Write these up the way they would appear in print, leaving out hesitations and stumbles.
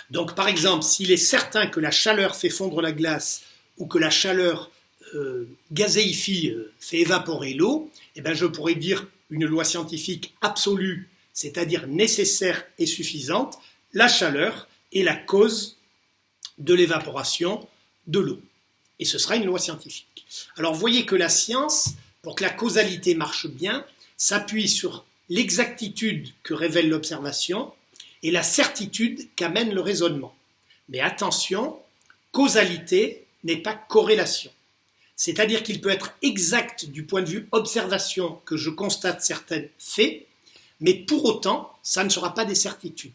Donc par exemple, s'il est certain que la chaleur fait fondre la glace ou que la chaleur gazéifie, fait évaporer l'eau, eh bien je pourrais dire une loi scientifique absolue, c'est-à-dire nécessaire et suffisante, la chaleur est la cause de l'évaporation de l'eau. Et ce sera une loi scientifique. Alors vous voyez que la science, pour que la causalité marche bien, s'appuie sur l'exactitude que révèle l'observation et la certitude qu'amène le raisonnement. Mais attention, causalité n'est pas corrélation. C'est-à-dire qu'il peut être exact du point de vue observation que je constate certains faits, mais pour autant, ça ne sera pas des certitudes.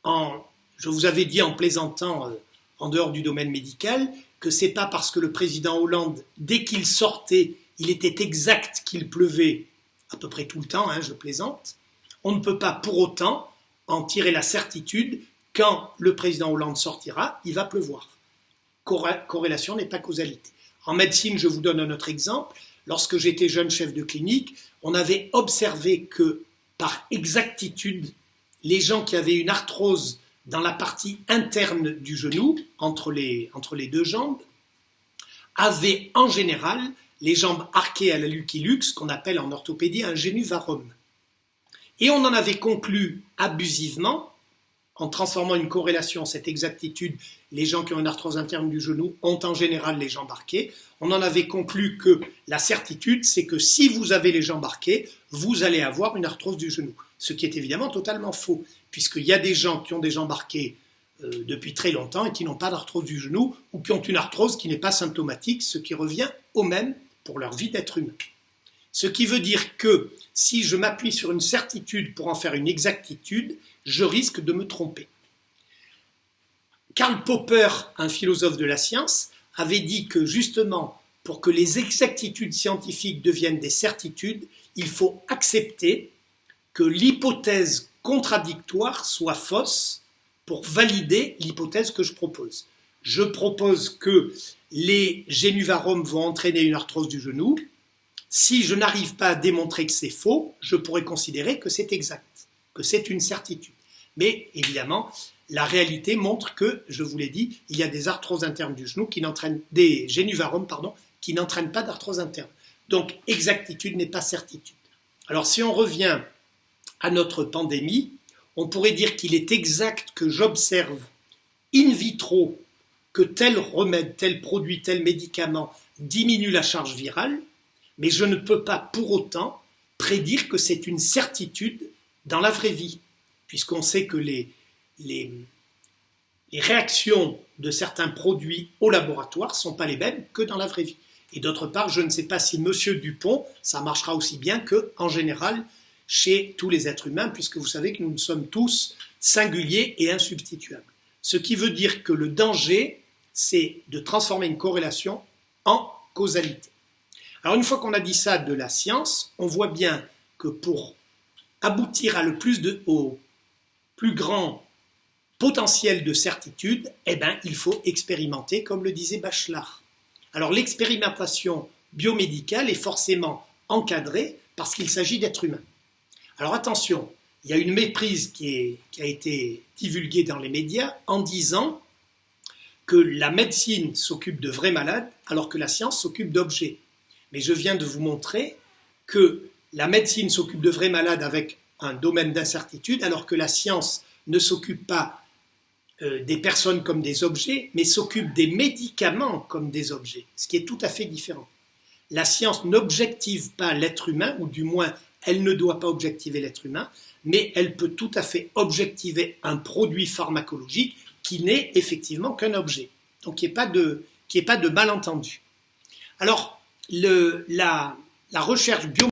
Je vous avais dit en plaisantant, en dehors du domaine médical, que c'est pas parce que le président Hollande, dès qu'il sortait, il était exact qu'il pleuvait à peu près tout le temps, je plaisante, on ne peut pas pour autant en tirer la certitude quand le président Hollande sortira, il va pleuvoir. Corrélation n'est pas causalité. En médecine, je vous donne un autre exemple. Lorsque j'étais jeune chef de clinique, on avait observé que, par exactitude, les gens qui avaient une arthrose dans la partie interne du genou, entre les deux jambes, avaient en général les jambes arquées à la Lucky Luke, qu'on appelle en orthopédie un génuvarum. Et on en avait conclu abusivement, en transformant une corrélation, cette exactitude, les gens qui ont une arthrose interne du genou ont en général les jambes arquées. On en avait conclu que la certitude, c'est que si vous avez les jambes arquées, vous allez avoir une arthrose du genou. Ce qui est évidemment totalement faux, puisqu'il y a des gens qui ont des jambes arquées depuis très longtemps et qui n'ont pas d'arthrose du genou, ou qui ont une arthrose qui n'est pas symptomatique, ce qui revient au même pour leur vie d'être humain. Ce qui veut dire que si je m'appuie sur une certitude pour en faire une exactitude, je risque de me tromper. Karl Popper, un philosophe de la science, avait dit que justement, pour que les exactitudes scientifiques deviennent des certitudes, il faut accepter que l'hypothèse contradictoire soit fausse pour valider l'hypothèse que je propose. Je propose que les génuvarum vont entraîner une arthrose du genou. Si je n'arrive pas à démontrer que c'est faux, je pourrais considérer que c'est exact, que c'est une certitude. Mais évidemment, la réalité montre que, je vous l'ai dit, il y a des arthroses internes du genou des génuvarum, qui n'entraînent pas d'arthrose interne. Donc, exactitude n'est pas certitude. Alors, si on revient à notre pandémie, on pourrait dire qu'il est exact que j'observe in vitro que tel remède, tel produit, tel médicament diminue la charge virale, mais je ne peux pas pour autant prédire que c'est une certitude dans la vraie vie, puisqu'on sait que les réactions de certains produits au laboratoire ne sont pas les mêmes que dans la vraie vie. Et d'autre part, je ne sais pas si Monsieur Dupont, ça marchera aussi bien qu'en général chez tous les êtres humains, puisque vous savez que nous sommes tous singuliers et insubstituables. Ce qui veut dire que le danger, c'est de transformer une corrélation en causalité. Alors une fois qu'on a dit ça de la science, on voit bien que pour aboutir au plus grand potentiel de certitude, il faut expérimenter, comme le disait Bachelard. Alors l'expérimentation biomédicale est forcément encadrée parce qu'il s'agit d'êtres humains. Alors attention, il y a une méprise qui a été divulguée dans les médias en disant que la médecine s'occupe de vrais malades alors que la science s'occupe d'objets. Mais je viens de vous montrer que la médecine s'occupe de vrais malades avec un domaine d'incertitude alors que la science ne s'occupe pas des personnes comme des objets, mais s'occupe des médicaments comme des objets, ce qui est tout à fait différent. La science n'objective pas l'être humain, ou du moins elle ne doit pas objectiver l'être humain, mais elle peut tout à fait objectiver un produit pharmacologique qui n'est effectivement qu'un objet. Donc qu'il n'y ait pas de malentendu. Alors, la recherche biomédicale